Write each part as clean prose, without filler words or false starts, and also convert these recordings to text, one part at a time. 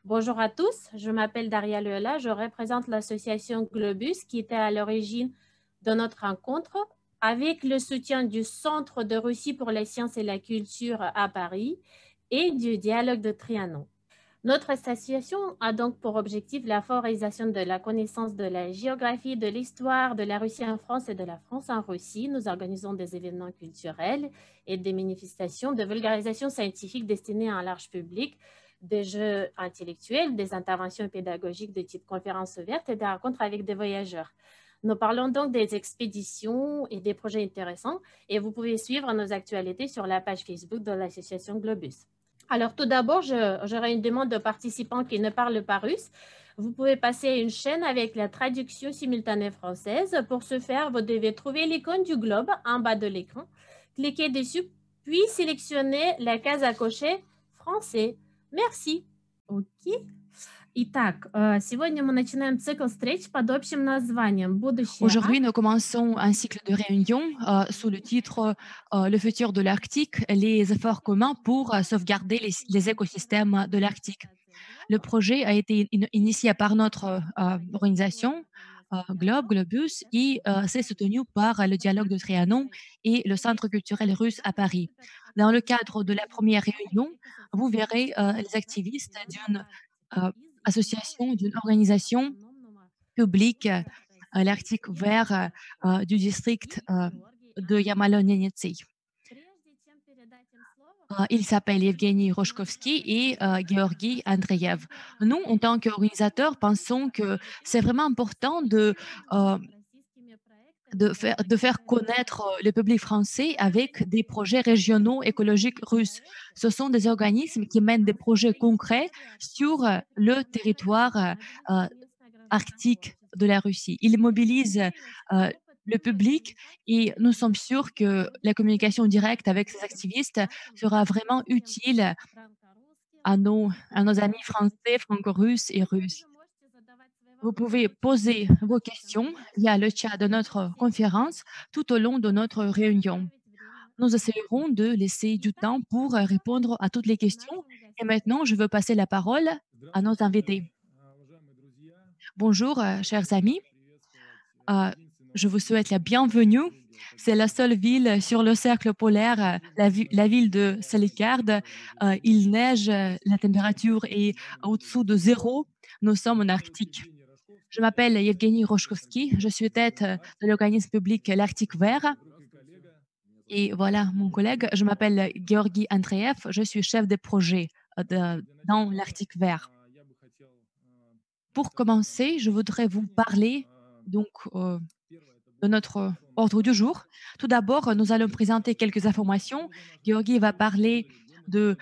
Bonjour à tous, je m'appelle Daria Leela, je représente l'association Globus qui était à l'origine de notre rencontre avec le soutien du Centre de Russie pour les sciences et la culture à Paris et du dialogue de Trianon. Notre association a donc pour objectif la favorisation de la connaissance de la géographie, de l'histoire de la Russie en France et de la France en Russie. Nous organisons des événements culturels et des manifestations de vulgarisation scientifique destinées à un large public, des jeux intellectuels, des interventions pédagogiques de type conférences ouvertes et des rencontres avec des voyageurs. Nous parlons donc des expéditions et des projets intéressants et vous pouvez suivre nos actualités sur la page Facebook de l'association Globus. Alors, tout d'abord, j'aurai une demande de participants qui ne parlent pas russe. Vous pouvez passer à une chaîne avec la traduction simultanée française. Pour ce faire, vous devez trouver l'icône du globe en bas de l'écran. Cliquez dessus, puis sélectionnez la case à cocher français. Merci. Окей. Итак, сегодня мы начинаем цикл встреч под общим названием «Будущее Aujourd'hui, nous Арктики». commençons un cycle de réunions sous le titre Le futur de l'Arctique, les efforts communs pour sauvegarder les écosystèmes de l'Arctique. Le projet a été initié par notre organisation, Globus, et c'est soutenu par le dialogue de Trianon et le Centre culturel russe à Paris. Dans le cadre de la première réunion, vous verrez les activistes d'une euh, association, d'une organisation publique, l'Arctique vert du district de Yamalo-Nenetsy. Il s'appelle Evgeny Roshkovski et Georgi Andreev. Nous, en tant qu'organisateurs, pensons que c'est vraiment important euh, de faire connaître le public français avec des projets régionaux écologiques russes. Ce sont des organismes qui mènent des projets concrets sur le territoire arctique de la Russie. Ils mobilisent le public et nous sommes sûrs que la communication directe avec ces activistes sera vraiment utile à nos amis français, franco-russes et russes. Vous pouvez poser vos questions via le chat de notre conférence tout au long de notre réunion. Nous essayerons de laisser du temps pour répondre à toutes les questions. Et maintenant, je veux passer la parole à nos invités. Bonjour, chers amis. Euh, je vous souhaite la bienvenue. C'est la seule ville sur le cercle polaire, la ville de Salicarde. Il neige, la température est au-dessous de zéro. Nous sommes en Arctique. Je m'appelle Evgeny Roshkovski. Je suis tête de l'organisme public L'Arctique Vert. Et voilà mon collègue. Je m'appelle Georgi Andreev. Je suis chef de projet dans l'Arctique Vert. Pour commencer, je voudrais vous parler donc de notre ordre du jour. Tout d'abord, nous allons présenter quelques informations. Georgi va parler de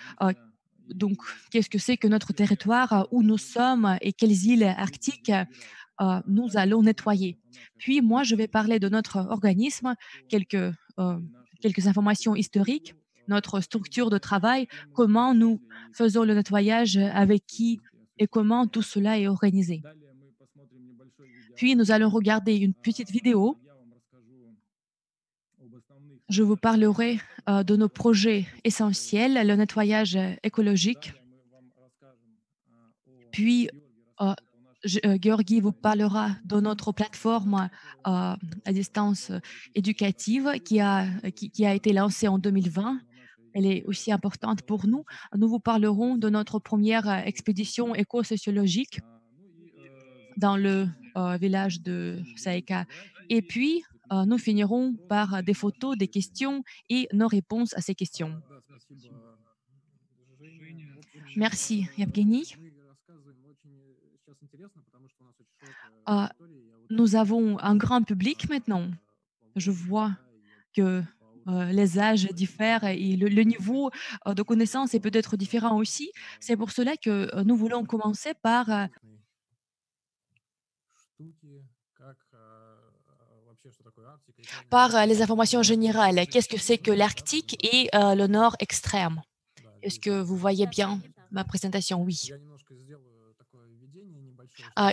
donc qu'est-ce que c'est que notre territoire, où nous sommes et quelles îles arctiques nous allons nettoyer. Puis moi, je vais parler de notre organisme, quelques, quelques informations historiques, notre structure de travail, comment nous faisons le nettoyage, avec qui et comment tout cela est organisé. Puis nous allons regarder une petite vidéo. Je vous parlerai de nos projets essentiels, le nettoyage écologique. Puis, Georgi vous parlera de notre plateforme à distance éducative qui a été lancée en 2020. Elle est aussi importante pour nous. Nous vous parlerons de notre première expédition éco-sociologique dans le village de Saïka. Et puis, nous finirons par des photos, des questions et nos réponses à ces questions. Merci, Evgeny. Euh, Nous avons un grand public maintenant. Je vois que les âges diffèrent et le niveau de connaissance est peut-être différent aussi. C'est pour cela que nous voulons commencer par les informations générales. Qu'est-ce que c'est que l'Arctique et le Nord extrême? Est-ce que vous voyez bien ma présentation? Oui.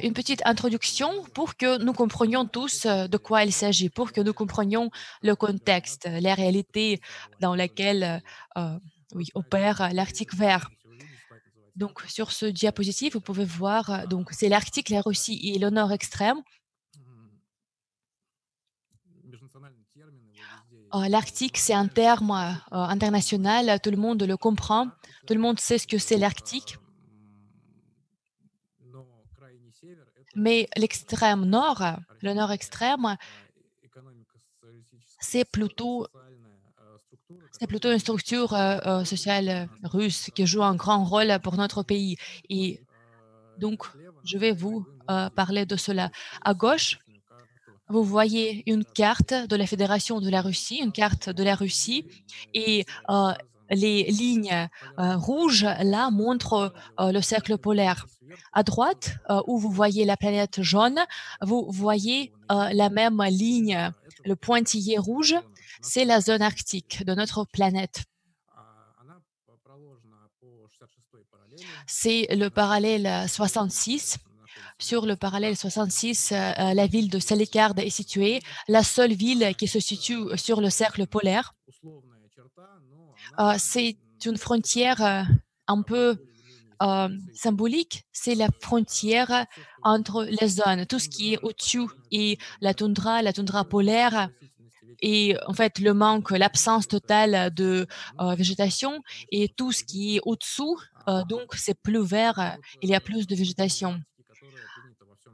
Une petite introduction pour que nous comprenions tous de quoi il s'agit, pour que nous comprenions le contexte, la réalité dans laquelle oui, opère l'Arctique vert. Donc, sur ce diapositive, vous pouvez voir, donc c'est l'Arctique, la Russie et le nord extrême. L'Arctique, c'est un terme international, tout le monde le comprend, tout le monde sait ce que c'est l'Arctique, mais l'extrême nord, le nord extrême, c'est plutôt, c'est plutôt une structure sociale russe qui joue un grand rôle pour notre pays. Et donc, je vais vous parler de cela. À gauche, vous voyez une carte de la Fédération de la Russie, une carte de la Russie, et les lignes rouges là montrent le cercle polaire. À droite, où vous voyez la planète jaune, vous voyez la même ligne, le pointillé rouge, c'est la zone arctique de notre planète. C'est le parallèle 66. Sur le parallèle 66, la ville de Salekhard est située, la seule ville qui se situe sur le cercle polaire. C'est une frontière un peu symbolique, c'est la frontière entre les zones. Tout ce qui est au-dessus et la toundra polaire, et en fait le manque, l'absence totale de végétation, et tout ce qui est au-dessous, donc c'est plus vert, il y a plus de végétation.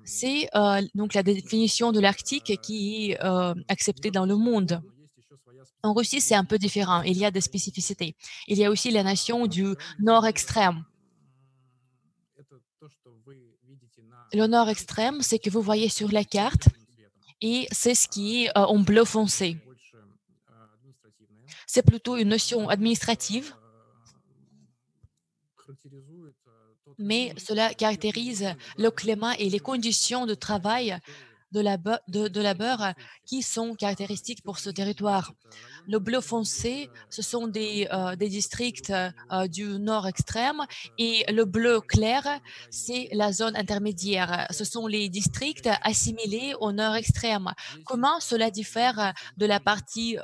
C'est donc la définition de l'Arctique qui est acceptée dans le monde. En Russie, c'est un peu différent, il y a des spécificités. Il y a aussi la nation du nord extrême. Le nord extrême, c'est que vous voyez sur la carte, et c'est ce qui est en bleu foncé. C'est plutôt une notion administrative, mais cela caractérise le climat et les conditions de travail de labeur qui sont caractéristiques pour ce territoire. Le bleu foncé, ce sont des districts du nord extrême, et le bleu clair, c'est la zone intermédiaire. Ce sont les districts assimilés au nord extrême. Comment cela diffère de la partie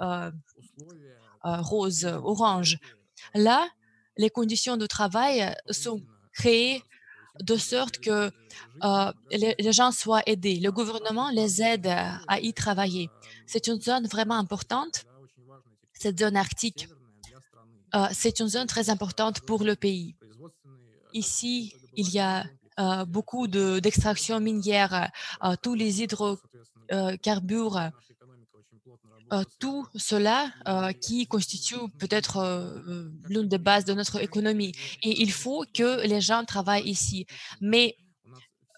rose, orange? Là, les conditions de travail sont créées de sorte que les gens soient aidés. Le gouvernement les aide à y travailler. C'est une zone vraiment importante, cette zone arctique. C'est une zone très importante pour le pays. Ici, il y a beaucoup d'extraction minière, tous les hydrocarbures, tout cela qui constitue peut-être l'une des bases de notre économie. Et il faut que les gens travaillent ici. Mais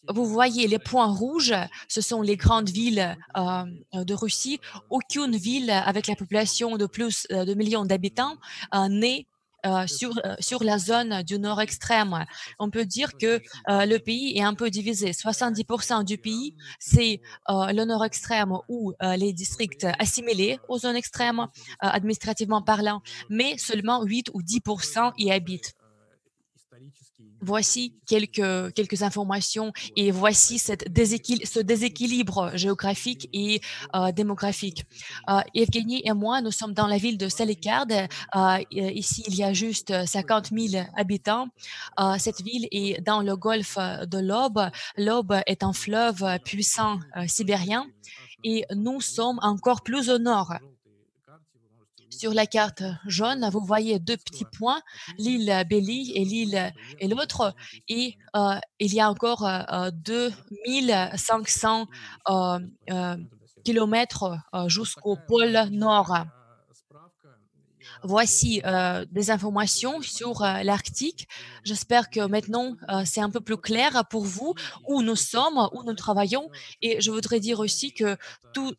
vous voyez les points rouges, ce sont les grandes villes de Russie. Aucune ville avec la population de plus de millions d'habitants n'est sur la zone du nord extrême. On peut dire que le pays est un peu divisé. 70% du pays, c'est le nord extrême ou les districts assimilés aux zones extrêmes, administrativement parlant, mais seulement 8 ou 10% y habitent. Voici quelques informations, et voici ce déséquilibre géographique et démographique. Evgeny et moi, nous sommes dans la ville de Salekhard. Ici, il y a juste 50 000 habitants. Cette ville est dans le golfe de l'Ob. L'Ob est un fleuve puissant sibérien, et nous sommes encore plus au nord. Sur la carte jaune, vous voyez deux petits points, l'île Belly et l'île et l'autre, et il y a encore 2500 kilomètres jusqu'au pôle Nord. Voici des informations sur l'Arctique. J'espère que maintenant c'est un peu plus clair pour vous où nous sommes, où nous travaillons. Et je voudrais dire aussi que tout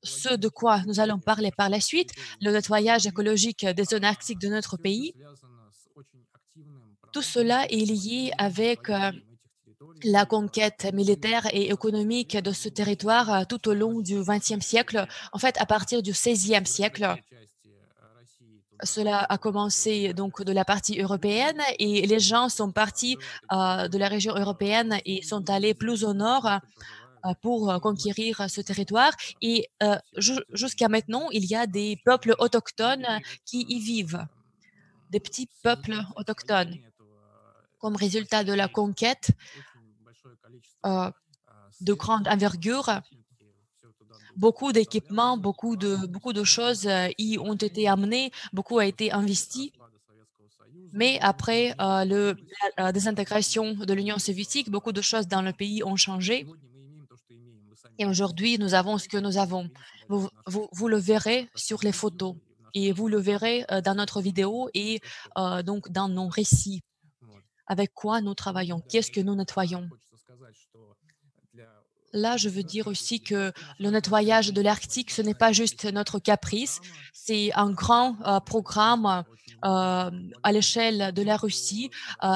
ce de quoi nous allons parler par la suite, le nettoyage écologique des zones arctiques de notre pays, tout cela est lié avec la conquête militaire et économique de ce territoire tout au long du XXe siècle, en fait à partir du XVIe siècle. Cela a commencé donc de la partie européenne, et les gens sont partis de la région européenne et sont allés plus au nord pour conquérir ce territoire. Et jusqu'à maintenant, il y a des peuples autochtones qui y vivent, des petits peuples autochtones. comme résultat de la conquête euh, de grande envergure. Beaucoup d'équipements, beaucoup de choses y ont été amenées, beaucoup a été investi. Mais après la désintégration de l'Union soviétique, beaucoup de choses dans le pays ont changé. Et aujourd'hui, nous avons ce que nous avons. Vous le verrez sur les photos et vous le verrez dans notre vidéo et donc dans nos récits. Avec quoi nous travaillons? Qu'est-ce que nous nettoyons? Là, je veux dire aussi que le nettoyage de l'Arctique, ce n'est pas juste notre caprice, c'est un grand programme à l'échelle de la Russie.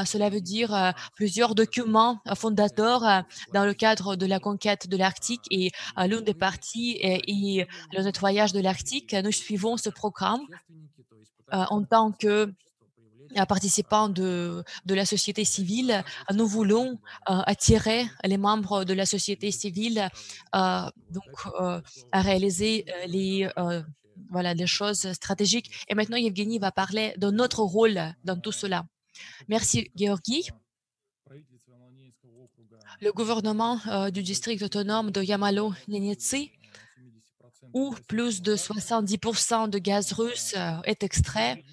Cela veut dire plusieurs documents fondateurs dans le cadre de la conquête de l'Arctique et l'une des parties est le nettoyage de l'Arctique. Nous suivons ce programme en tant que participants de la société civile. Nous voulons attirer les membres de la société civile donc, à réaliser voilà, les choses stratégiques. Et maintenant, Evgeny va parler de notre rôle dans tout cela. Merci, Georgi. Le gouvernement du district autonome de Yamalo-Nenetsi, où plus de 70% de gaz russe est extrait,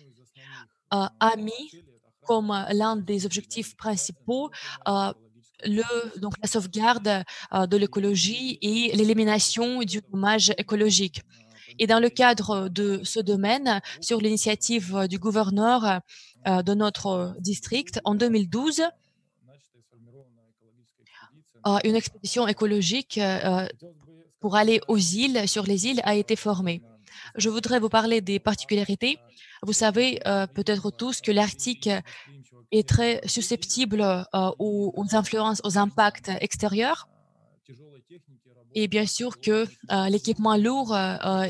a mis comme l'un des objectifs principaux donc la sauvegarde de l'écologie et l'élimination du dommage écologique. Et dans le cadre de ce domaine, sur l'initiative du gouverneur de notre district, en 2012, une expédition écologique pour aller aux îles, sur les îles, a été formée. Je voudrais vous parler des particularités. Vous savez peut-être tous que l'Arctique est très susceptible aux influences, aux impacts extérieurs. Et bien sûr que l'équipement lourd,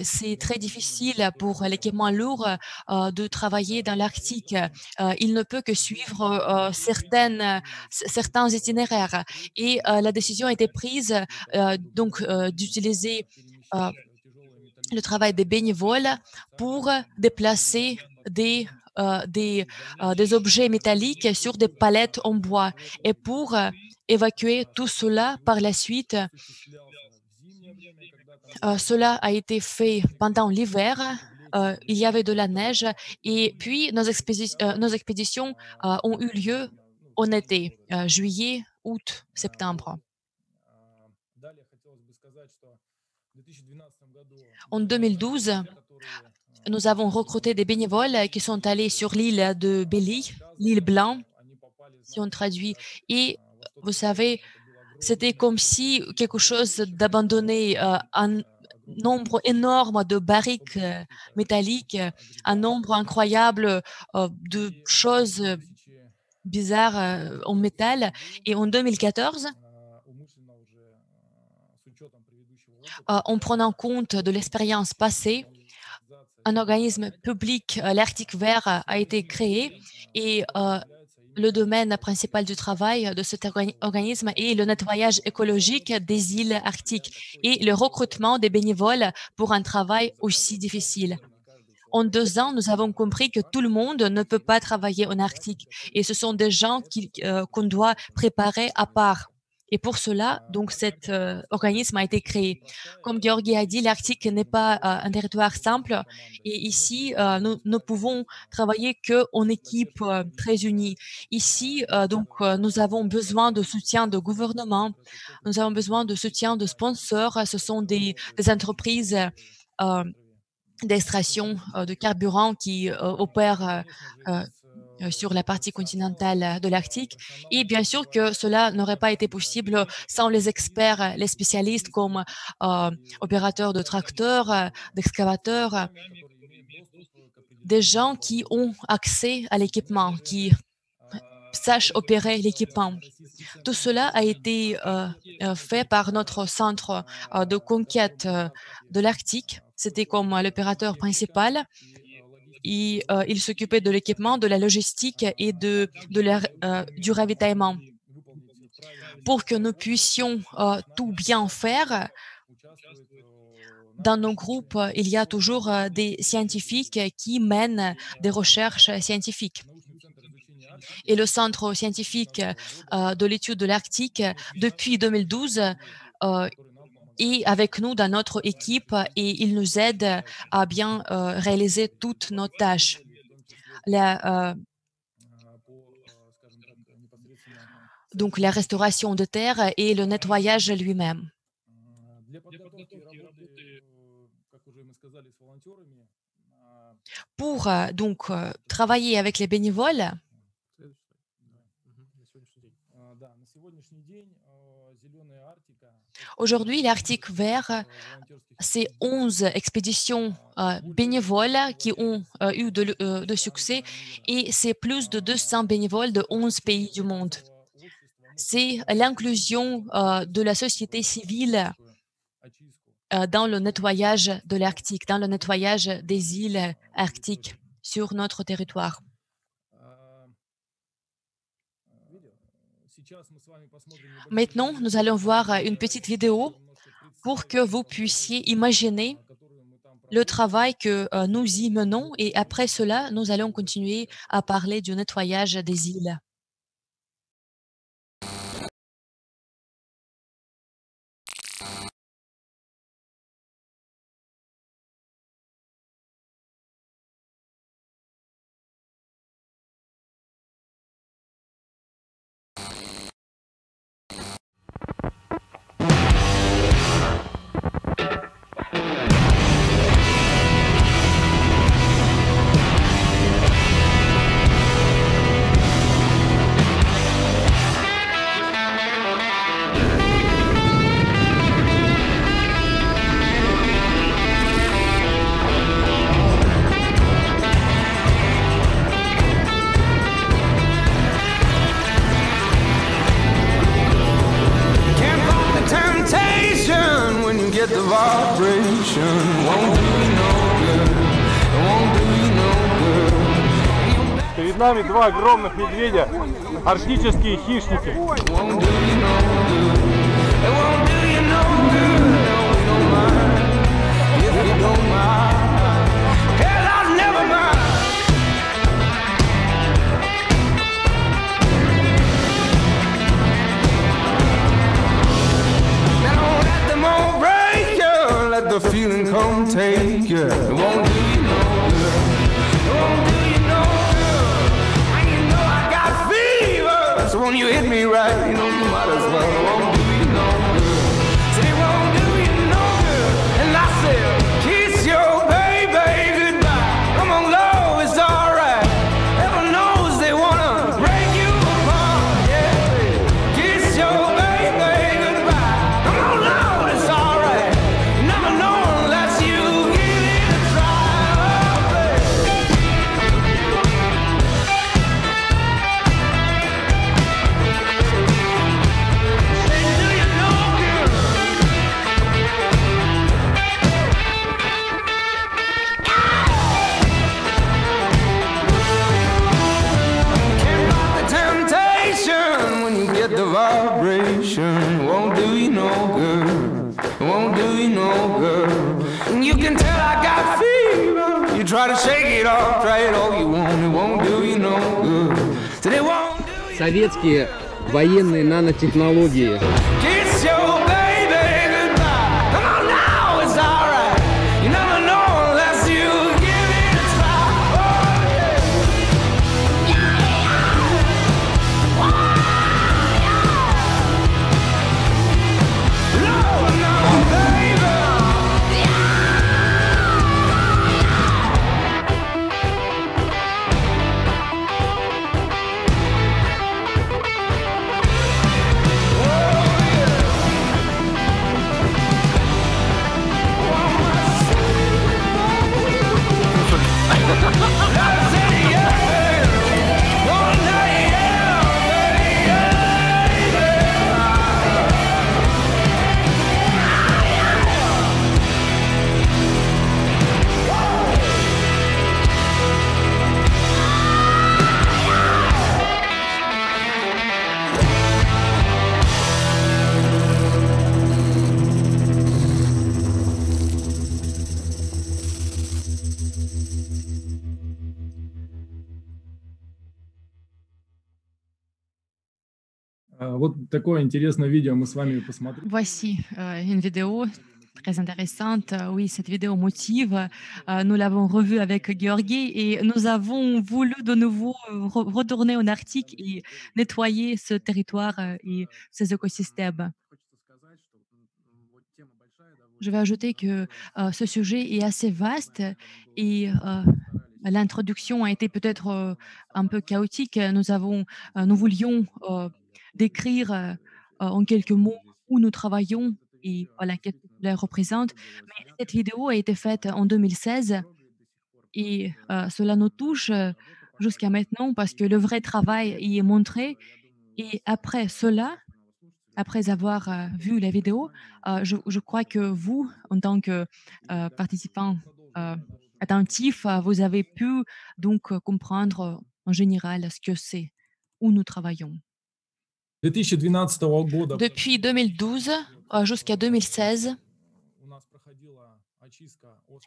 c'est très difficile pour l'équipement lourd de travailler dans l'Arctique. Il ne peut que suivre certains itinéraires. Et la décision a été prise donc d'utiliser le travail des bénévoles pour déplacer des objets métalliques sur des palettes en bois et pour évacuer tout cela par la suite. Cela a été fait pendant l'hiver. Il y avait de la neige et puis nos expéditions ont eu lieu en été, juillet, août, septembre. En 2012, nous avons recruté des bénévoles qui sont allés sur l'île de Beli, l'île Blanc, si on traduit. Et vous savez, c'était comme si quelque chose d'abandonné, un nombre énorme de barriques métalliques, un nombre incroyable de choses bizarres en métal. Et en 2014, en prenant compte de l'expérience passée, un organisme public, l'Arctique Vert, a été créé et le domaine principal du travail de cet organisme est le nettoyage écologique des îles arctiques et le recrutement des bénévoles pour un travail aussi difficile. En 2 ans, nous avons compris que tout le monde ne peut pas travailler en Arctique et ce sont des gens qu'on doit préparer à part. Et pour cela, donc, cet organisme a été créé. Comme Georgi a dit, l'Arctique n'est pas un territoire simple et ici, nous pouvons travailler qu'en équipe très unie. Ici, nous avons besoin de soutien de gouvernement, nous avons besoin de soutien de sponsors. Ce sont des entreprises d'extraction de carburant qui opèrent sur la partie continentale de l'Arctique. Et bien sûr que cela n'aurait pas été possible sans les experts, les spécialistes comme opérateurs de tracteurs, d'excavateurs, des gens qui ont accès à l'équipement, qui sachent opérer l'équipement. Tout cela a été fait par notre centre de conquête de l'Arctique. C'était comme l'opérateur principal. Il s'occupait de l'équipement, de la logistique et du ravitaillement. Pour que nous puissions tout bien faire, dans nos groupes, il y a toujours des scientifiques qui mènent des recherches scientifiques. et le Centre scientifique de l'étude de l'Arctique depuis 2012 est avec nous dans notre équipe et il nous aide à bien réaliser toutes nos tâches. Donc la restauration de terre et le nettoyage lui-même. Pour donc travailler avec les bénévoles, aujourd'hui l'Arctique vert, c'est 11 expéditions bénévoles qui ont eu de succès et c'est plus de 200 bénévoles de 11 pays du monde. C'est l'inclusion de la société civile dans le nettoyage de l'Arctique, dans le nettoyage des îles arctiques sur notre territoire. Maintenant, nous allons voir une petite vidéo pour que vous puissiez imaginer le travail que nous y menons et après cela, nous allons continuer à parler du nettoyage des îles. Перед нами два огромных медведя, арктические хищники. Let the feeling come take you. It won't do you no good. It won't do you no good. And you know I got fever. So when you hit me right, you know you might as well. It won't do you no good. So it won't do you no good. And I said, kiss your baby goodbye. Come on, love, it's alright. Heaven knows they wanna break you apart. Yeah, kiss your baby goodbye. Come on, love, it's alright. Never know unless you give it a try. Say, do you know, girl? Can't fight the temptation when you get the vibration. Won't do you no good. Won't do you no good. And you can tell I got fever. You try to shake it off, try it all you want. It won't do you no good. So they won't do you. Советские военные нанотехнологии. Kiss your baby goodbye. Come on now, it's alright. You never know unless you give it a try. Oh, yeah. Lord, no, baby. Oh, Voici une vidéo très intéressante. Oui, cette vidéo motive. Nous l'avons revue avec Georgi et nous avons voulu de nouveau retourner en Arctique et nettoyer ce territoire et ces écosystèmes. Je vais ajouter que ce sujet est assez vaste et l'introduction a été peut-être un peu chaotique. Nous voulions décrire en quelques mots où nous travaillons et voilà, qu'est-ce que cela représente. Mais cette vidéo a été faite en 2016 et cela nous touche jusqu'à maintenant parce que le vrai travail y est montré. Et après cela, après avoir vu la vidéo, je crois que vous, en tant que participant attentif, vous avez pu donc comprendre en général ce que c'est, où nous travaillons. Depuis 2012 jusqu'à 2016,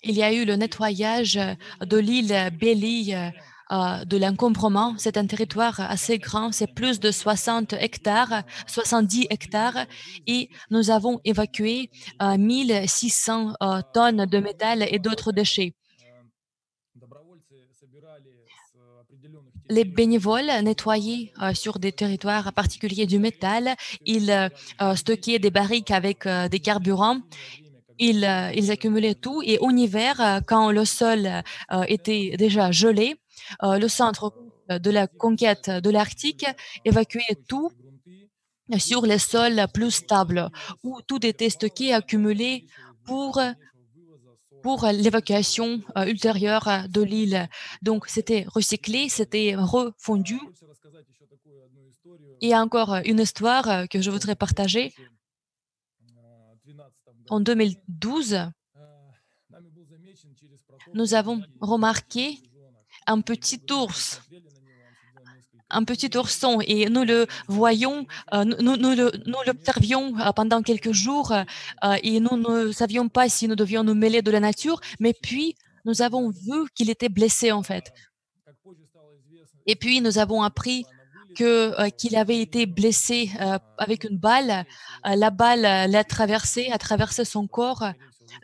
il y a eu le nettoyage de l'île Belly de l'encombrement. C'est un territoire assez grand, c'est plus de 60 hectares, 70 hectares, et nous avons évacué 1600 tonnes de métal et d'autres déchets. Les bénévoles nettoyaient sur des territoires particuliers du métal. Ils stockaient des barriques avec des carburants. Ils accumulaient tout et en hiver, quand le sol était déjà gelé, le centre de la conquête de l'Arctique évacuait tout sur les sols plus stables, où tout était stocké, accumulé pour l'évacuation ultérieure de l'île. Donc, c'était recyclé, c'était refondu. Il y a encore une histoire que je voudrais partager. En 2012, nous avons remarqué un petit ours, un petit ourson, et nous le voyons, nous l'observions pendant quelques jours, et nous ne savions pas si nous devions nous mêler de la nature, mais puis nous avons vu qu'il était blessé en fait. Et puis nous avons appris qu'il avait été blessé avec une balle. La balle l'a traversé, a traversé son corps.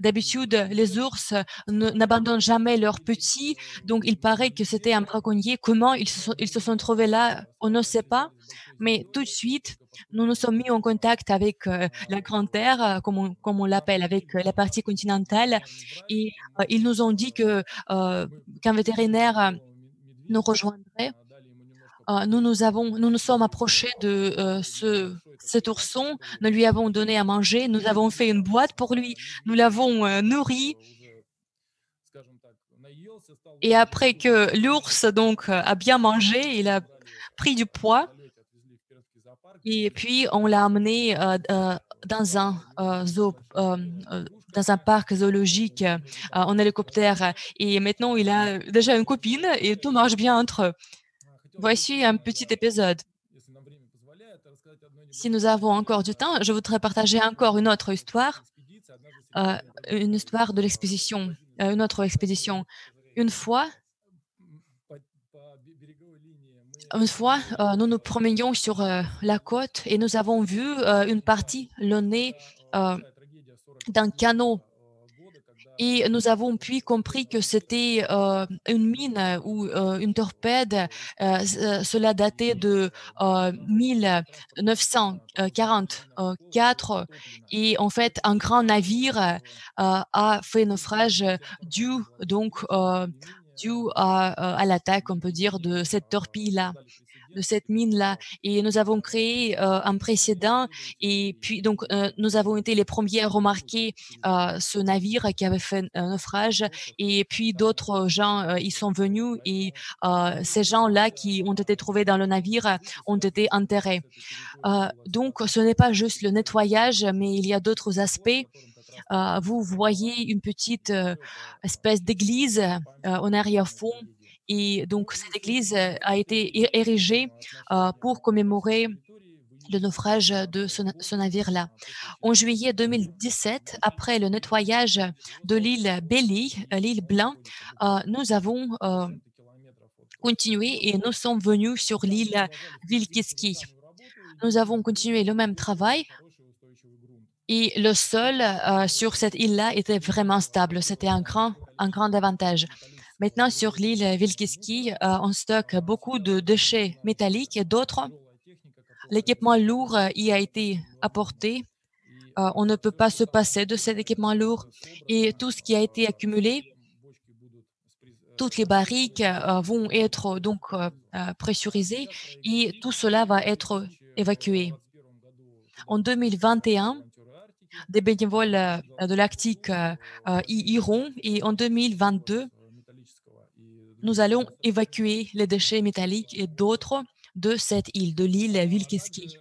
D'habitude, les ours n'abandonnent jamais leurs petits, donc il paraît que c'était un braconnier. Comment ils se sont trouvés là, on ne sait pas. Mais tout de suite, nous nous sommes mis en contact avec la Grande Terre, comme on l'appelle, avec la partie continentale, et ils nous ont dit qu'un vétérinaire nous rejoindrait. Nous nous sommes approchés de cet ourson, nous lui avons donné à manger, nous avons fait une boîte pour lui, nous l'avons nourri. Et après que l'ours donc a bien mangé, il a pris du poids. Et puis on l'a amené dans un parc zoologique en hélicoptère. Et maintenant il a déjà une copine et tout marche bien entre eux. Voici un petit épisode. Si nous avons encore du temps, je voudrais partager encore une autre histoire, une histoire de l'expédition, une autre expédition. Une fois, nous nous promenions sur la côte et nous avons vu une partie le nez d'un canot. Et nous avons puis compris que c'était une mine ou une torpède. Cela datait de 1944. Et en fait, un grand navire a fait naufrage dû à l'attaque, on peut dire, de cette torpille-là, de cette mine-là. Et nous avons créé un précédent et puis donc nous avons été les premiers à remarquer ce navire qui avait fait un naufrage et puis d'autres gens ils sont venus et ces gens-là qui ont été trouvés dans le navire ont été enterrés. Donc ce n'est pas juste le nettoyage, mais il y a d'autres aspects. Vous voyez une petite espèce d'église en arrière-fond. Et donc, cette église a été érigée pour commémorer le naufrage de ce navire-là. En juillet 2017, après le nettoyage de l'île Belly, l'île Blanc, nous avons continué et nous sommes venus sur l'île Vilkiski. Nous avons continué le même travail et le sol sur cette île-là était vraiment stable. C'était un grand avantage. Maintenant, sur l'île Vilkiski, on stocke beaucoup de déchets métalliques et d'autres. L'équipement lourd y a été apporté. On ne peut pas se passer de cet équipement lourd et tout ce qui a été accumulé, toutes les barriques vont être donc pressurisées et tout cela va être évacué. En 2021, des bénévoles de l'Arctique y iront et en 2022, nous allons évacuer les déchets métalliques et d'autres de cette île, de l'île Vilkiski.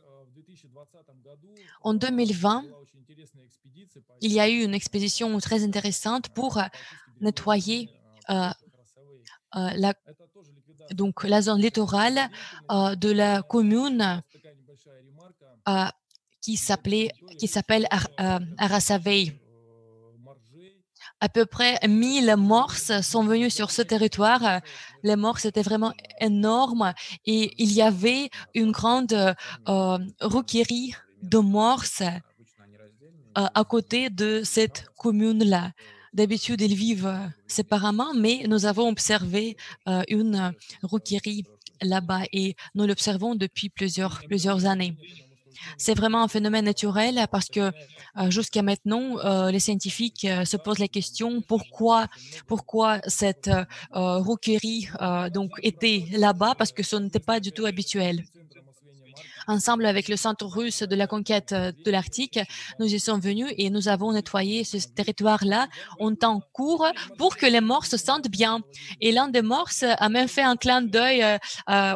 En 2020, il y a eu une expédition très intéressante pour nettoyer donc la zone littorale de la commune qui s'appelle Arasavei. À peu près 1000 morses sont venus sur ce territoire. Les morses étaient vraiment énormes et il y avait une grande roquerie de morses à côté de cette commune-là. D'habitude, ils vivent séparément, mais nous avons observé une roquerie là-bas et nous l'observons depuis plusieurs années. C'est vraiment un phénomène naturel parce que jusqu'à maintenant, les scientifiques se posent la question pourquoi cette roquerie donc était là-bas, parce que ce n'était pas du tout habituel. Ensemble avec le Centre russe de la conquête de l'Arctique, nous y sommes venus et nous avons nettoyé ce territoire-là en temps court pour que les morses se sentent bien. Et l'un des morses a même fait un clin d'œil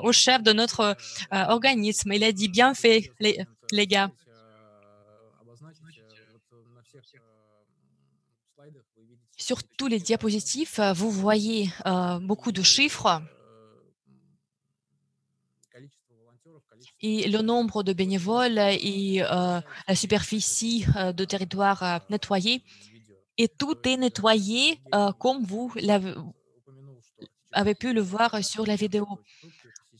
au chef de notre organisme. Il a dit bien fait, les gars. Sur tous les diapositifs, vous voyez beaucoup de chiffres. Et le nombre de bénévoles et la superficie de territoire nettoyée. Et tout est nettoyé comme vous avez pu le voir sur la vidéo.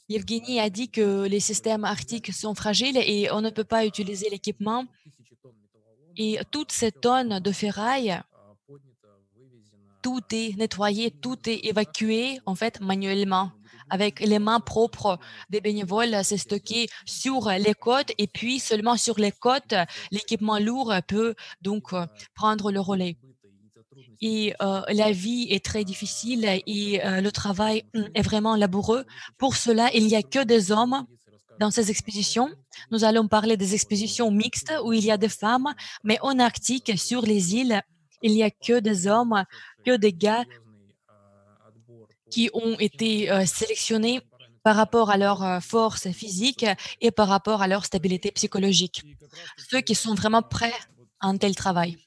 Evgeny a dit que les systèmes arctiques sont fragiles et on ne peut pas utiliser l'équipement. Et toutes ces tonnes de ferraille, tout est nettoyé, tout est évacué en fait manuellement. Avec les mains propres des bénévoles, c'est stocké sur les côtes et puis seulement sur les côtes, l'équipement lourd peut donc prendre le relais. Et la vie est très difficile et le travail est vraiment laboureux. Pour cela, il n'y a que des hommes dans ces expéditions. Nous allons parler des expéditions mixtes où il y a des femmes, mais en Arctique, sur les îles, il n'y a que des hommes, que des gars qui ont été sélectionnés par rapport à leur force physique et par rapport à leur stabilité psychologique. Ceux qui sont vraiment prêts à un tel travail.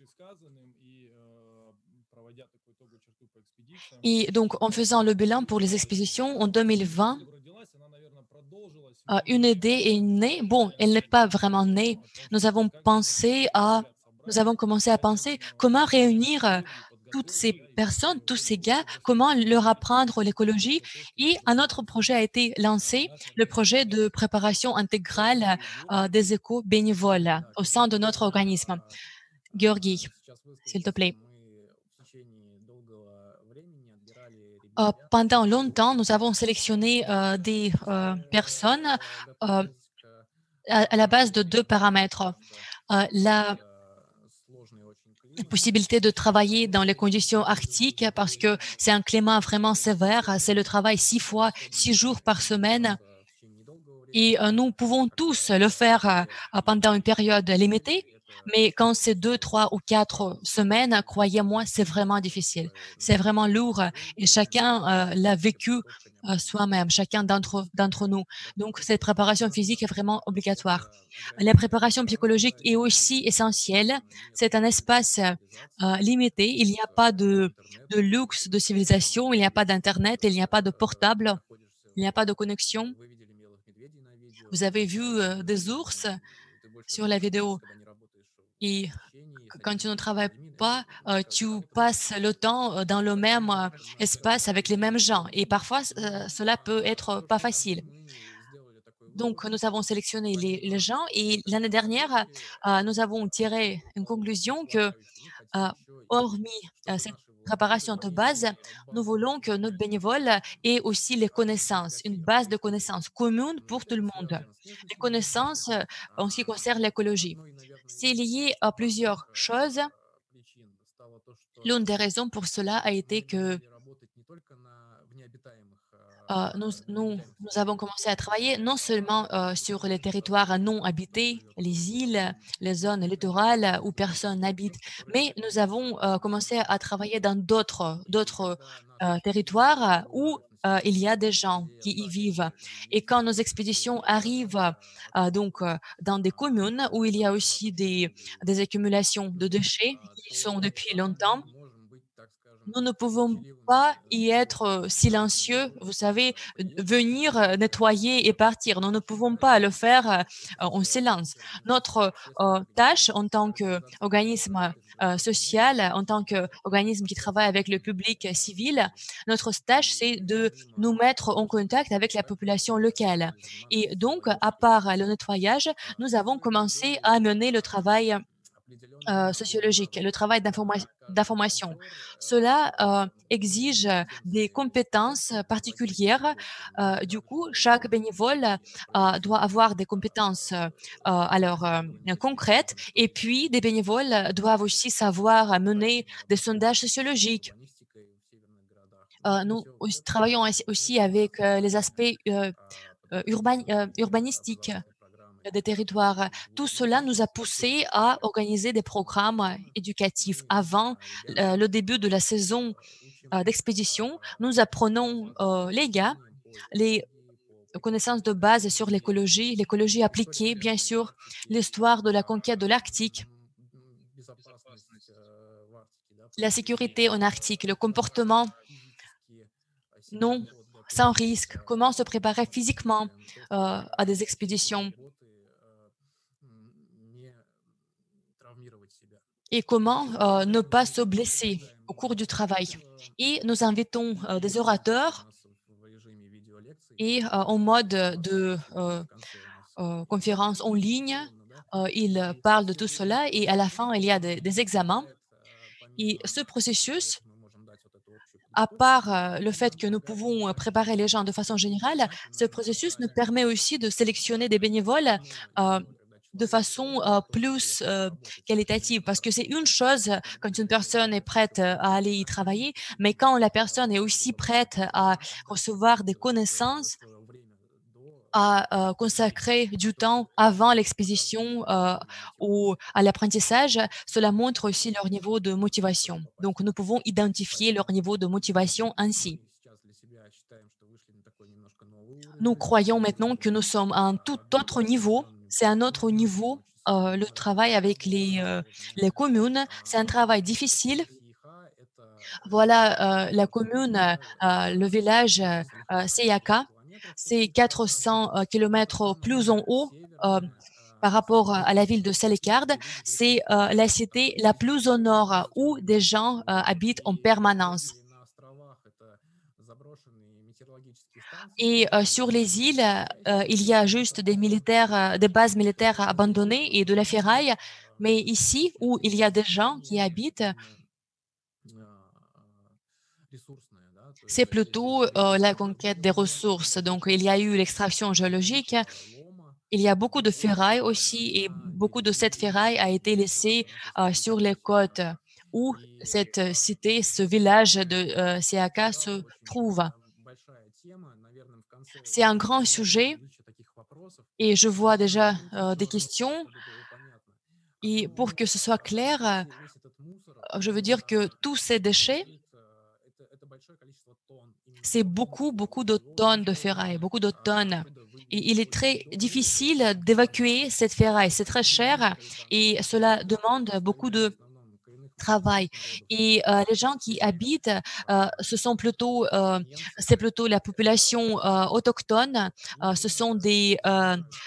Et donc, en faisant le bilan pour les expéditions en 2020, une idée est née. Bon, elle n'est pas vraiment née. Nous avons commencé à penser comment réunir toutes ces personnes, tous ces gars, comment leur apprendre l'écologie. Et un autre projet a été lancé, le projet de préparation intégrale des éco-bénévoles au sein de notre organisme. Georgi, s'il te plaît. Pendant longtemps, nous avons sélectionné des personnes à la base de 2 paramètres. La possibilité de travailler dans les conditions arctiques parce que c'est un climat vraiment sévère. C'est le travail 6 jours par semaine. Et nous pouvons tous le faire pendant une période limitée. Mais quand c'est 2, 3 ou 4 semaines, croyez-moi, c'est vraiment difficile. C'est vraiment lourd et chacun l'a vécu soi-même, chacun d'entre nous. Donc, cette préparation physique est vraiment obligatoire. La préparation psychologique est aussi essentielle. C'est un espace limité. Il n'y a pas de luxe de civilisation, il n'y a pas d'Internet, il n'y a pas de portable, il n'y a pas de connexion. Vous avez vu des ours sur la vidéo. Et quand tu ne travailles pas, tu passes le temps dans le même espace avec les mêmes gens. Et parfois, cela peut être pas facile. Donc, nous avons sélectionné les gens et l'année dernière, nous avons tiré une conclusion que, euh, hormis cette préparation de base, nous voulons que notre bénévole ait aussi les connaissances, une base de connaissances commune pour tout le monde. Les connaissances en ce qui concerne l'écologie. C'est lié à plusieurs choses. L'une des raisons pour cela a été que nous avons commencé à travailler non seulement sur les territoires non habités, les îles, les zones littorales où personne n'habite, mais nous avons commencé à travailler dans d'autres territoires où il y a des gens qui y vivent. Et quand nos expéditions arrivent dans des communes où il y a aussi des accumulations de déchets qui sont depuis longtemps, nous ne pouvons pas y être silencieux, vous savez, venir nettoyer et partir. Nous ne pouvons pas le faire en silence. Notre tâche en tant qu'organisme social, en tant qu'organisme qui travaille avec le public civil, notre tâche, c'est de nous mettre en contact avec la population locale. Et donc, à part le nettoyage, nous avons commencé à mener le travail sociologique, le travail d'information. Cela exige des compétences particulières. Du coup, chaque bénévole doit avoir des compétences concrètes et puis des bénévoles doivent aussi savoir mener des sondages sociologiques. Nous travaillons aussi avec les aspects urbanistiques des territoires. Tout cela nous a poussé à organiser des programmes éducatifs. Avant le début de la saison d'expédition, nous apprenons les gars les connaissances de base sur l'écologie appliquée, bien sûr, l'histoire de la conquête de l'Arctique, la sécurité en Arctique, le comportement non sans risque, comment se préparer physiquement à des expéditions et comment ne pas se blesser au cours du travail. Et nous invitons des orateurs et en mode de conférence en ligne, ils parlent de tout cela et à la fin, il y a des examens. Et ce processus, à part le fait que nous pouvons préparer les gens de façon générale, ce processus nous permet aussi de sélectionner des bénévoles de façon plus qualitative. Parce que c'est une chose quand une personne est prête à aller y travailler, mais quand la personne est aussi prête à recevoir des connaissances, à consacrer du temps avant l'expédition à l'apprentissage, cela montre aussi leur niveau de motivation. Donc, nous pouvons identifier leur niveau de motivation ainsi. Nous croyons maintenant que nous sommes à un tout autre niveau. C'est un autre niveau, le travail avec les communes. C'est un travail difficile. Voilà la commune, le village Seyaka. C'est 400 kilomètres plus en haut par rapport à la ville de Salekhard. C'est la cité la plus au nord où des gens habitent en permanence. Et sur les îles, il y a juste des bases militaires abandonnées et de la ferraille. Mais ici, où il y a des gens qui habitent, c'est plutôt la conquête des ressources. Donc, il y a eu l'extraction géologique. Il y a beaucoup de ferraille aussi et beaucoup de cette ferraille a été laissée sur les côtes où cette cité, ce village de Siaka se trouve. C'est un grand sujet et je vois déjà des questions. Et pour que ce soit clair, je veux dire que tous ces déchets, c'est beaucoup de tonnes de ferraille, beaucoup de tonnes. Et il est très difficile d'évacuer cette ferraille. C'est très cher et cela demande beaucoup de travail. Et les gens qui habitent, c'est plutôt la population autochtone. Ce sont des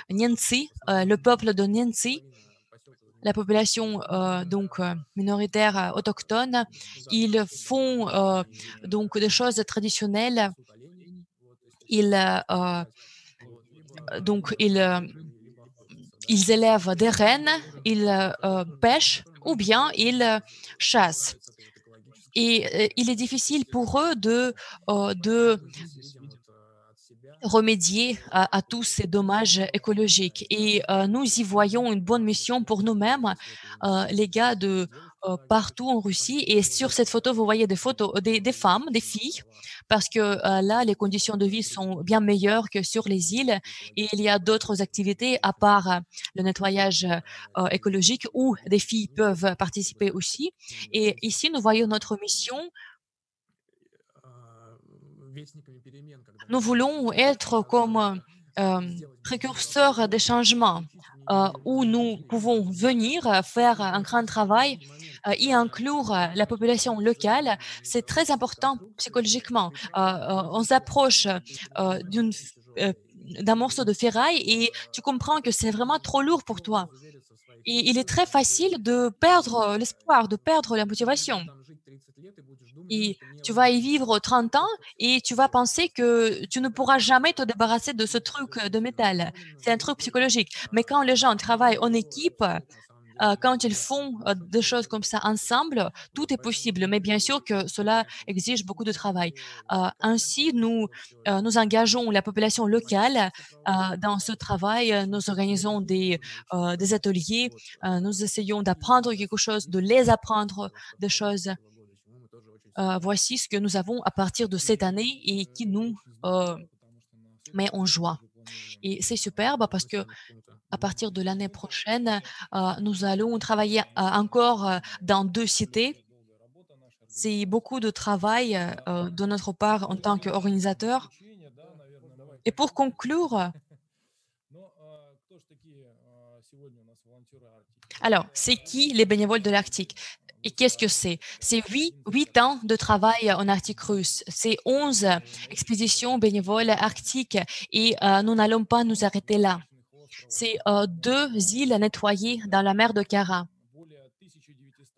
Nyensi, le peuple de Nyensi. La population minoritaire autochtone, ils font donc des choses traditionnelles. Ils donc ils élèvent des rennes, ils pêchent ou bien ils chassent. Et il est difficile pour eux de remédier à tous ces dommages écologiques. Et nous y voyons une bonne mission pour nous-mêmes, les gars de partout en Russie. Et sur cette photo, vous voyez des photos des femmes, des filles, parce que là, les conditions de vie sont bien meilleures que sur les îles. Et il y a d'autres activités à part le nettoyage écologique où des filles peuvent participer aussi. Et ici, nous voyons notre mission. Nous voulons être comme précurseurs des changements où nous pouvons venir faire un grand travail, y inclure la population locale. C'est très important psychologiquement. On s'approche d'un morceau de ferraille et tu comprends que c'est vraiment trop lourd pour toi. Et il est très facile de perdre l'espoir, de perdre la motivation. Et tu vas y vivre 30 ans et tu vas penser que tu ne pourras jamais te débarrasser de ce truc de métal. C'est un truc psychologique. Mais quand les gens travaillent en équipe, quand ils font des choses comme ça ensemble, tout est possible. Mais bien sûr que cela exige beaucoup de travail. Ainsi, nous engageons la population locale dans ce travail. Nous organisons des ateliers. Nous essayons d'apprendre quelque chose, de les apprendre des choses. Voici ce que nous avons à partir de cette année et qui nous met en joie. Et c'est superbe parce que à partir de l'année prochaine, nous allons travailler encore dans 2 cités. C'est beaucoup de travail de notre part en tant qu'organisateur. Et pour conclure, alors, c'est qui les bénévoles de l'Arctique? Et qu'est-ce que c'est? C'est 8 ans de travail en Arctique russe. C'est 11 expéditions bénévoles arctiques et nous n'allons pas nous arrêter là. C'est 2 îles nettoyées dans la mer de Kara.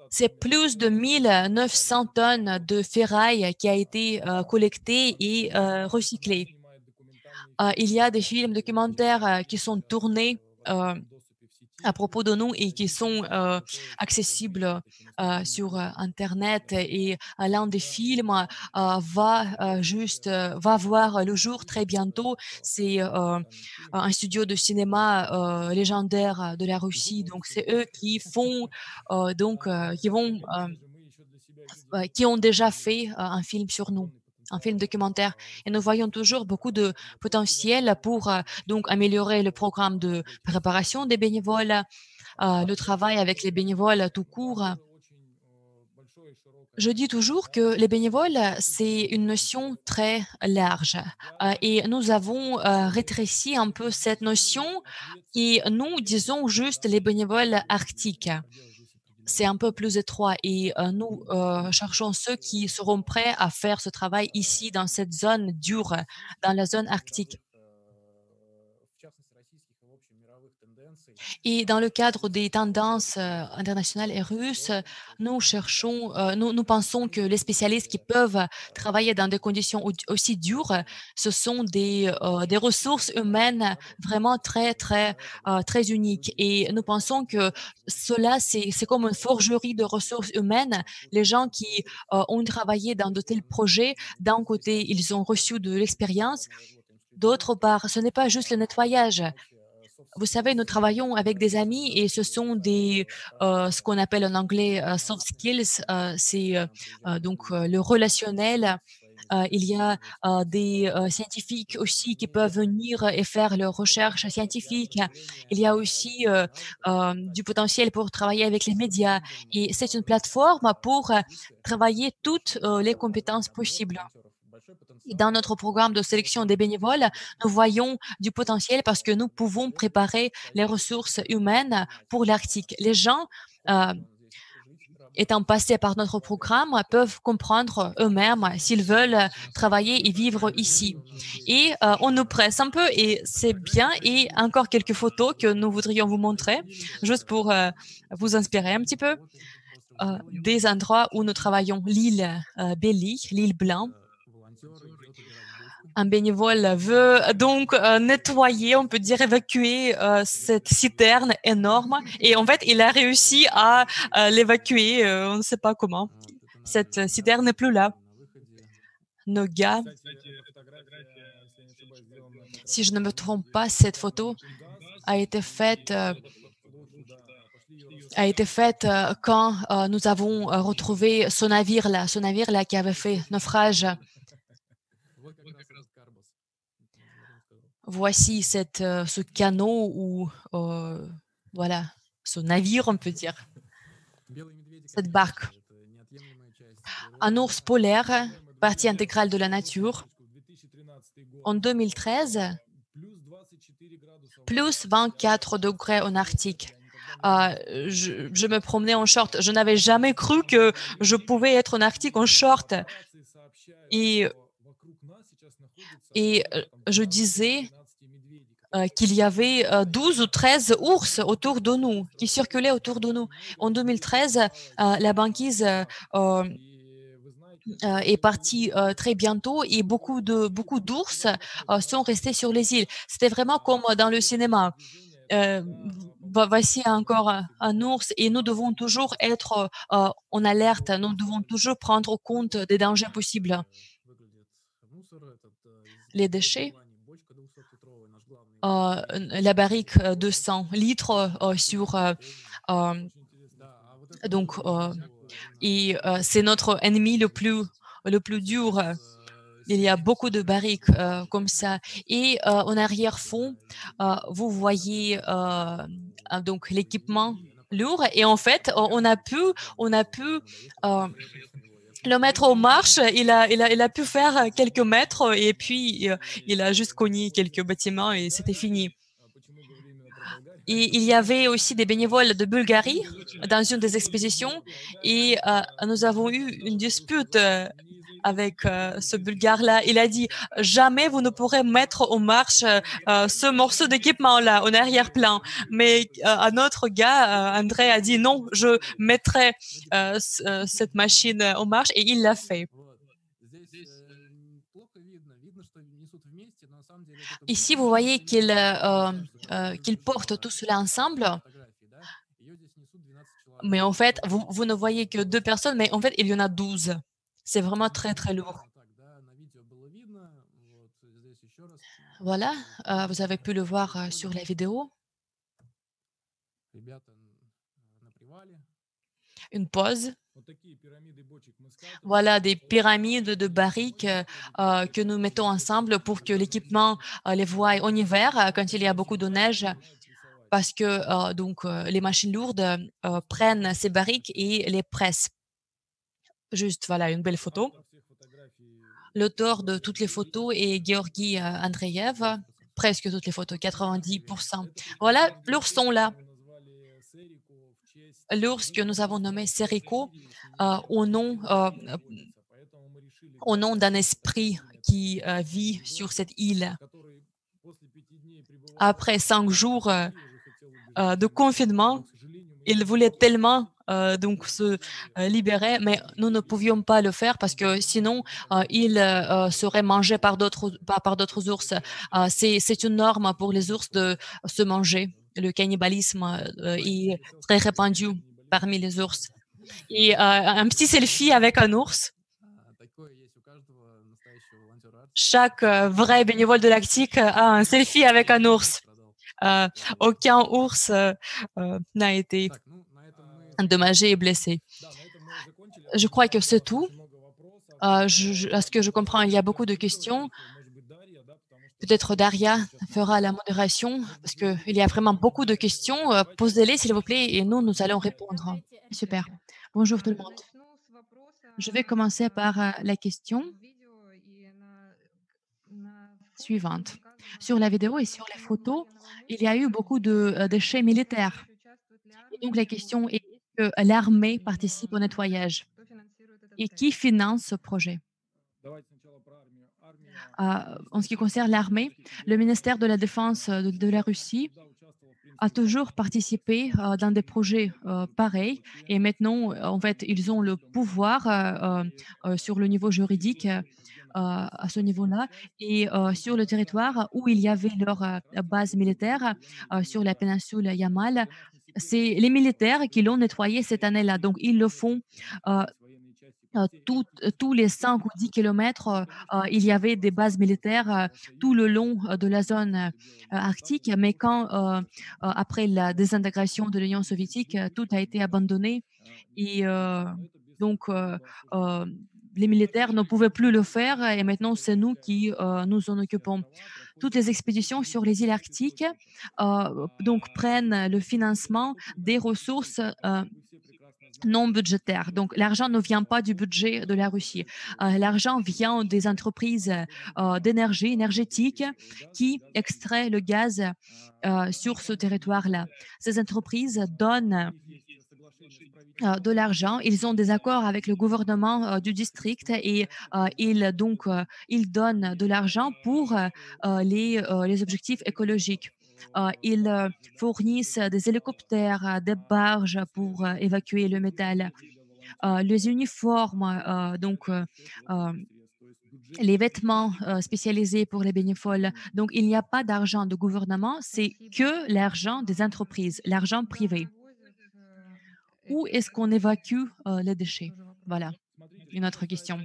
C'est plus de 1900 tonnes de ferraille qui a été collectée et recyclée. Il y a des films documentaires qui sont tournés à propos de nous et qui sont accessibles sur Internet. Et l'un des films va voir le jour très bientôt. C'est un studio de cinéma légendaire de la Russie. Donc, c'est eux qui font, qui ont déjà fait un film sur nous, un film documentaire. Et nous voyons toujours beaucoup de potentiel pour donc améliorer le programme de préparation des bénévoles, le travail avec les bénévoles tout court. Je dis toujours que les bénévoles, c'est une notion très large et nous avons rétréci un peu cette notion et nous disons juste les bénévoles arctiques. C'est un peu plus étroit et nous cherchons ceux qui seront prêts à faire ce travail ici, dans cette zone dure, dans la zone arctique. Et dans le cadre des tendances internationales et russes, nous pensons que les spécialistes qui peuvent travailler dans des conditions aussi dures, ce sont des ressources humaines vraiment très, très, très uniques. Et nous pensons que cela, c'est comme une forgerie de ressources humaines. Les gens qui ont travaillé dans de tels projets, d'un côté, ils ont reçu de l'expérience, d'autre part, ce n'est pas juste le nettoyage. Vous savez, nous travaillons avec des amis et ce sont ce qu'on appelle en anglais soft skills, c'est donc le relationnel. Il y a des scientifiques aussi qui peuvent venir et faire leurs recherches scientifiques. Il y a aussi du potentiel pour travailler avec les médias et c'est une plateforme pour travailler toutes les compétences possibles. Dans notre programme de sélection des bénévoles, nous voyons du potentiel parce que nous pouvons préparer les ressources humaines pour l'Arctique. Les gens, étant passés par notre programme, peuvent comprendre eux-mêmes s'ils veulent travailler et vivre ici. Et on nous presse un peu et c'est bien. Et encore quelques photos que nous voudrions vous montrer, juste pour vous inspirer un petit peu. Des endroits où nous travaillons, l'île Belly, l'île Blanc. Un bénévole veut donc nettoyer, on peut dire évacuer cette citerne énorme. Et en fait, il a réussi à l'évacuer. On ne sait pas comment. Cette citerne n'est plus là. Nos gars, si je ne me trompe pas, cette photo a été faite quand nous avons retrouvé ce navire-là qui avait fait naufrage. Voici ce canot ou voilà, ce navire, on peut dire, cette barque. Un ours polaire, partie intégrale de la nature. En 2013, plus 24 degrés en Arctique. Je me promenais en short. Je n'avais jamais cru que je pouvais être en Arctique en short. Et je disais qu'il y avait 12 ou 13 ours autour de nous, qui circulaient autour de nous. En 2013, la banquise est partie très bientôt et beaucoup d'ours sont restés sur les îles. C'était vraiment comme dans le cinéma. Voici encore un ours et nous devons toujours être en alerte, nous devons toujours prendre compte des dangers possibles. Les déchets, la barrique de 100 litres c'est notre ennemi le plus dur. Il y a beaucoup de barriques comme ça. Et en arrière-fond, vous voyez donc l'équipement lourd. Et en fait, on a pu le mettre en marche. Il a pu faire quelques mètres et puis il a juste cogné quelques bâtiments et c'était fini. Et il y avait aussi des bénévoles de Bulgarie dans une des expéditions et nous avons eu une dispute avec ce Bulgare-là. Il a dit « Jamais vous ne pourrez mettre en marche ce morceau d'équipement-là en arrière-plan. » Mais un autre gars, André, a dit « Non, je mettrai cette machine en marche » et il l'a fait. Ici, vous voyez qu'ils portent tout cela ensemble. Mais en fait, vous ne voyez que 2 personnes, mais en fait, il y en a 12. C'est vraiment très, très lourd. Voilà, vous avez pu le voir sur la vidéo. Une pause. Voilà des pyramides de barriques que nous mettons ensemble pour que l'équipement les voie en hiver quand il y a beaucoup de neige parce que les machines lourdes prennent ces barriques et les pressent. Juste, voilà, une belle photo. L'auteur de toutes les photos est Georgi Andreev, presque toutes les photos, 90%. Voilà l'ourson là. L'ours que nous avons nommé Seriko au nom d'un esprit qui vit sur cette île. Après 5 jours de confinement, il voulait tellement se libérer, mais nous ne pouvions pas le faire parce que sinon, il serait mangé par d'autres ours. C'est une norme pour les ours de se manger. Le cannibalisme est très répandu parmi les ours. Et un petit selfie avec un ours. Chaque vrai bénévole de l'Arctique a un selfie avec un ours. Aucun ours n'a été endommagé et blessé. Je crois que c'est tout. À ce que je comprends, il y a beaucoup de questions. Peut-être Daria fera la modération parce qu'il y a vraiment beaucoup de questions. Posez-les, s'il vous plaît, et nous allons répondre. Super. Bonjour tout le monde. Je vais commencer par la question suivante. Sur la vidéo et sur les photos, il y a eu beaucoup de déchets militaires. Et donc, la question est que l'armée participe au nettoyage. Et qui finance ce projet? En ce qui concerne l'armée, le ministère de la Défense de la Russie a toujours participé dans des projets pareils. Et maintenant, en fait, ils ont le pouvoir sur le niveau juridique à ce niveau-là. Et sur le territoire où il y avait leur base militaire, sur la péninsule Yamal, c'est les militaires qui l'ont nettoyé cette année-là. Donc, ils le font euh, tous les 5 ou 10 kilomètres, il y avait des bases militaires tout le long de la zone arctique. Mais quand, après la désintégration de l'Union soviétique, tout a été abandonné et donc les militaires ne pouvaient plus le faire et maintenant c'est nous qui nous en occupons. Toutes les expéditions sur les îles arctiques donc prennent le financement des ressources non budgétaires. Donc, l'argent ne vient pas du budget de la Russie. L'argent vient des entreprises d'énergie énergétique qui extraient le gaz sur ce territoire-là. Ces entreprises donnent de l'argent. Ils ont des accords avec le gouvernement du district et ils donnent de l'argent pour les objectifs écologiques. Ils fournissent des hélicoptères, des barges pour évacuer le métal, les uniformes, euh, les vêtements spécialisés pour les bénévoles. Donc, il n'y a pas d'argent de gouvernement, c'est que l'argent des entreprises, l'argent privé. Où est-ce qu'on évacue les déchets? Voilà, une autre question.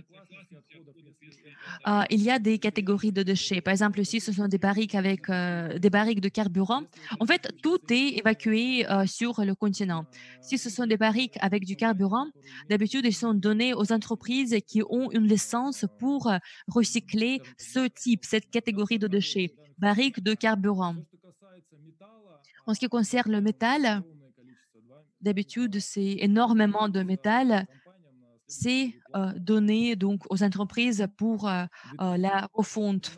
Il y a des catégories de déchets. Par exemple, si ce sont des barriques avec des barriques de carburant, en fait, tout est évacué sur le continent. Si ce sont des barriques avec du carburant, d'habitude, ils sont donnés aux entreprises qui ont une licence pour recycler ce type, cette catégorie de déchets, barriques de carburant. En ce qui concerne le métal, d'habitude, c'est énormément de métal. C'est donné donc aux entreprises pour la refonte.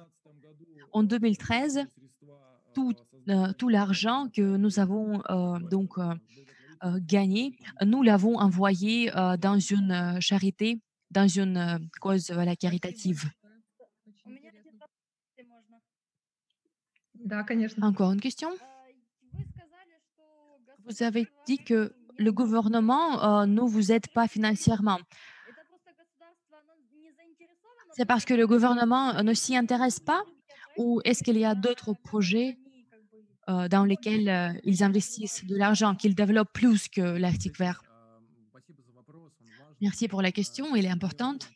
En 2013, tout l'argent que nous avons gagné, nous l'avons envoyé dans une charité, dans une cause voilà, caritative. У меня один вопрос, если можно. Да, конечно. Encore une question? Вы сказали, что Vous avez государство dit que не le может gouvernement ne vous aide pas financièrement. Это просто государство, оно не заинтересовано C'est в parce том, que le чтобы gouvernement ne s'y делать intéresse pas другие проекты, ou est-ce qu'il y a d'autres projets они как бы dans lesquels ils investissent de l'argent, qu'ils développent plus que l'Arctique vert? Merci pour la question, elle est importante.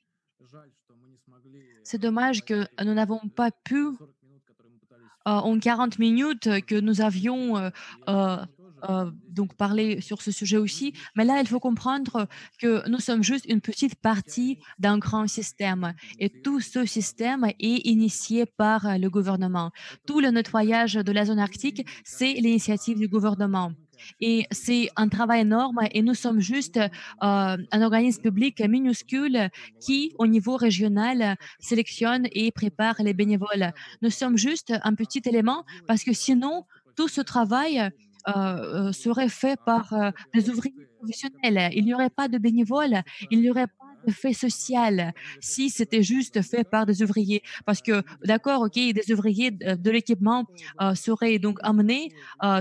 C'est dommage que nous n'avons pas pu, en 40 minutes, que nous avions donc parlé sur ce sujet aussi. Mais là, il faut comprendre que nous sommes juste une petite partie d'un grand système. Et tout ce système est initié par le gouvernement. Tout le nettoyage de la zone arctique, c'est l'initiative du gouvernement. Et c'est un travail énorme et nous sommes juste un organisme public minuscule qui, au niveau régional, sélectionne et prépare les bénévoles. Nous sommes juste un petit élément parce que sinon, tout ce travail serait fait par des ouvriers professionnels. Il n'y aurait pas de bénévoles, il n'y aurait pas d'effet social si c'était juste fait par des ouvriers. Parce que, d'accord, ok, des ouvriers de l'équipement seraient donc amenés,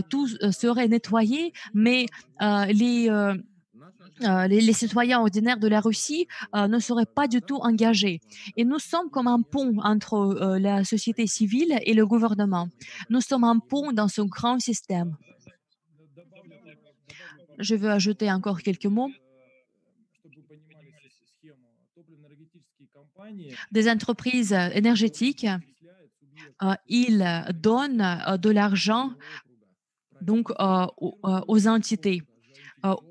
tout serait nettoyé, mais les citoyens ordinaires de la Russie ne seraient pas du tout engagés. Et nous sommes comme un pont entre la société civile et le gouvernement. Nous sommes un pont dans ce grand système. Je veux ajouter encore quelques mots. Des entreprises énergétiques, ils donnent de l'argent donc aux entités,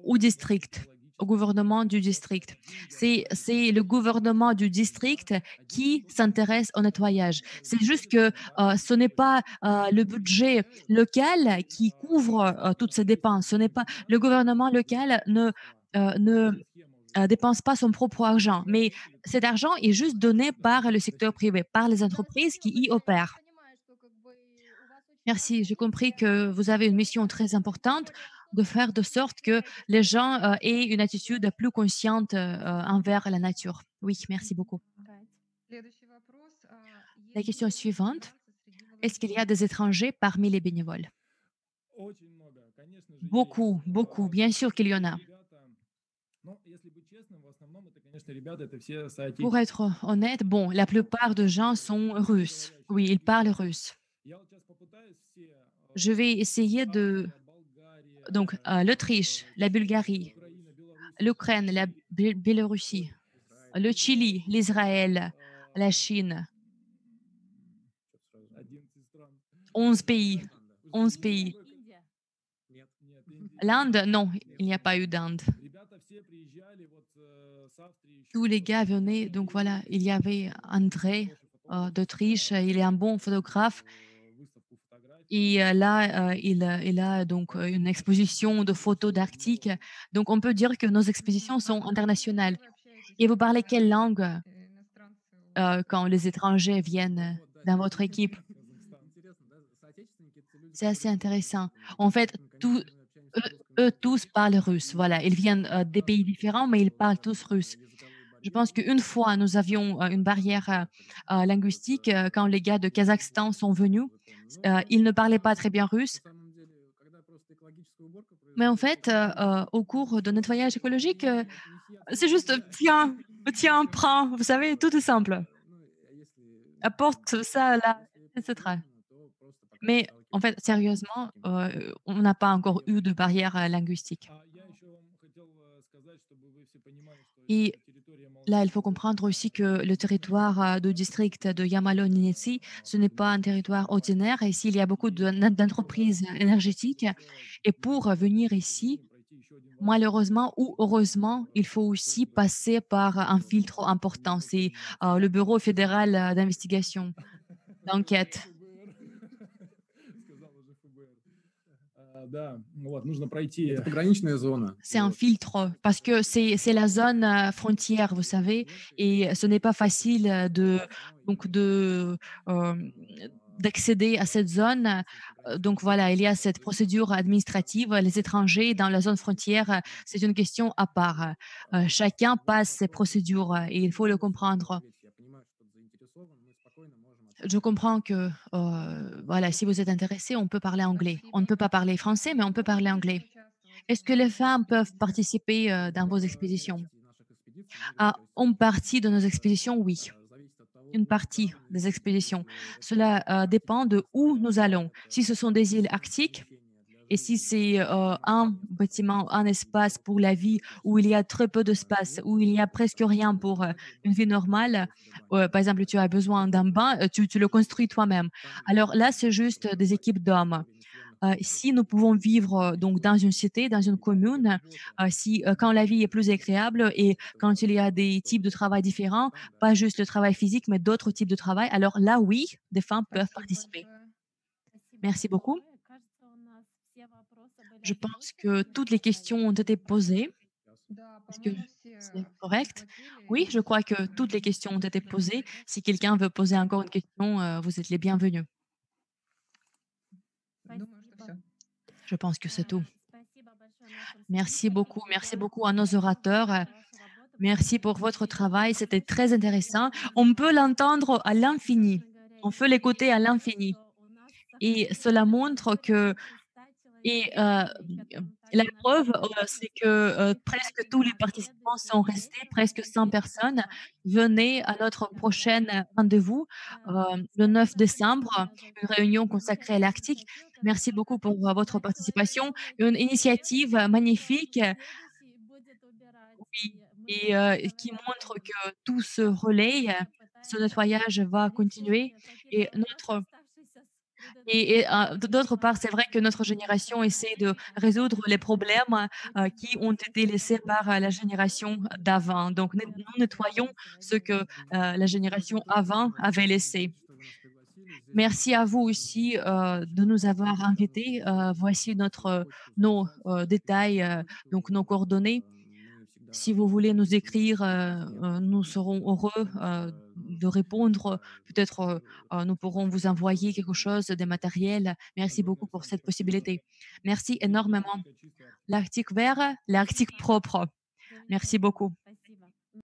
au district, au gouvernement du district. C'est le gouvernement du district qui s'intéresse au nettoyage. C'est juste que ce n'est pas le budget local qui couvre toutes ces dépenses. Ce n'est pas le gouvernement local ne dépense pas son propre argent, mais cet argent est juste donné par le secteur privé, par les entreprises qui y opèrent. понимаю, что как бы у вас очень Merci, j'ai важная compris миссия, que vous avez une mission très importante de faire de sorte que les gens aient une attitude plus consciente envers la nature. Oui, merci beaucoup. Следующий вопрос. La Есть question ли suivante, иностранцы среди est-ce qu'il y a des étrangers parmi les bénévoles? Beaucoup, beaucoup, bien sûr qu'il y en a. Pour être honnête, bon, la plupart de gens sont russes. Oui, ils parlent russe. Je vais essayer de... Donc, l'Autriche, la Bulgarie, l'Ukraine, la Biélorussie, le Chili, l'Israël, la Chine, 11 pays. 11 pays. Индия. L'Inde, non, il n'y a pas eu d'Inde. Tous les gars venaient, donc voilà, il y avait André d'Autriche, il est un bon photographe. Et là, il a donc une exposition de photos d'Arctique. Donc, on peut dire que nos expositions sont internationales. Et vous parlez quelle langue quand les étrangers viennent dans votre équipe? C'est assez intéressant. En fait, eux tous parlent russe. Voilà, ils viennent des pays différents, mais ils parlent tous russe. Je pense qu'une fois, nous avions une barrière linguistique quand les gars de Kazakhstan sont venus. Ils ne parlaient pas très bien russe, mais en fait, au cours de nettoyage écologique, c'est juste tiens, prends, vous savez, tout est simple. Apporte ça là, etc. Mais en fait, sérieusement, on n'a pas encore eu de barrière linguistique. Et là, il faut comprendre aussi que le territoire du district de Yamalo-Ninetsi, ce n'est pas un territoire ordinaire. Ici, il y a beaucoup d'entreprises énergétiques. Et pour venir ici, malheureusement ou heureusement, il faut aussi passer par un filtre important. C'est le Bureau fédéral d'investigation, d'enquête. Это пограничная зона. C'est un filtre parce que c'est la zone frontière, vous savez, et ce n'est pas facile donc d'accéder à cette zone. Donc voilà, il y a cette procédure administrative. Les étrangers dans la zone frontière, c'est une question à part. Chacun passe ses procédures et il faut le comprendre. Je comprends que voilà, si vous êtes intéressé, on peut parler anglais. On ne peut pas parler français, mais on peut parler anglais. Est-ce que les femmes peuvent participer dans vos expéditions? En partie de nos expéditions, oui. Une partie des expéditions. Cela dépend de où nous allons. Si ce sont des îles arctiques et si c'est un bâtiment, un espace pour la vie où il y a très peu d'espace, où il n'y a presque rien pour une vie normale, par exemple, tu as besoin d'un bain, tu le construis toi-même. Alors là, c'est juste des équipes d'hommes. Si nous pouvons vivre donc dans une cité, dans une commune, si quand la vie est plus agréable et quand il y a des types de travail différents, pas juste le travail physique, mais d'autres types de travail, alors là, oui, des femmes peuvent Спасибо participer. большое. Спасибо Merci beaucoup. большое. Кажется, у нас все вопросы были Je pense озвучены. que toutes les questions ont été posées. Да, Est-ce que по-моему, c'est все correct? охватили. Oui, je crois que toutes les questions ont été posées. Si quelqu'un veut poser encore une question, vous êtes les bienvenus. Думаю, что все. Je pense que c'est tout. Спасибо большое нашим Merci beaucoup. спикерам. Merci beaucoup à nos orateurs. Вашу работу. Merci pour votre travail. C'était très intéressant. On peut l'entendre à l'infini. On peut l'écouter à l'infini. Et cela montre que, et la preuve, c'est que presque tous les participants sont restés, presque 100 personnes. Venez à notre prochain rendez-vous le 9 décembre, une réunion consacrée à l'Arctique. Merci beaucoup pour votre participation. Une initiative magnifique et qui montre que tout se relaye, ce nettoyage va continuer et d'autre part, c'est vrai que notre génération essaie de résoudre les problèmes qui ont été laissés par la génération d'avant. Donc, nous nettoyons ce que la génération avant avait laissé. Merci à vous aussi de nous avoir invités. Voici nos détails, donc nos coordonnées. Si vous voulez nous écrire, nous serons heureux de répondre. Peut-être nous pourrons vous envoyer quelque chose, des matériels. Merci beaucoup pour cette possibilité. Merci énormément. L'Arctique vert, l'Arctique propre. Merci beaucoup.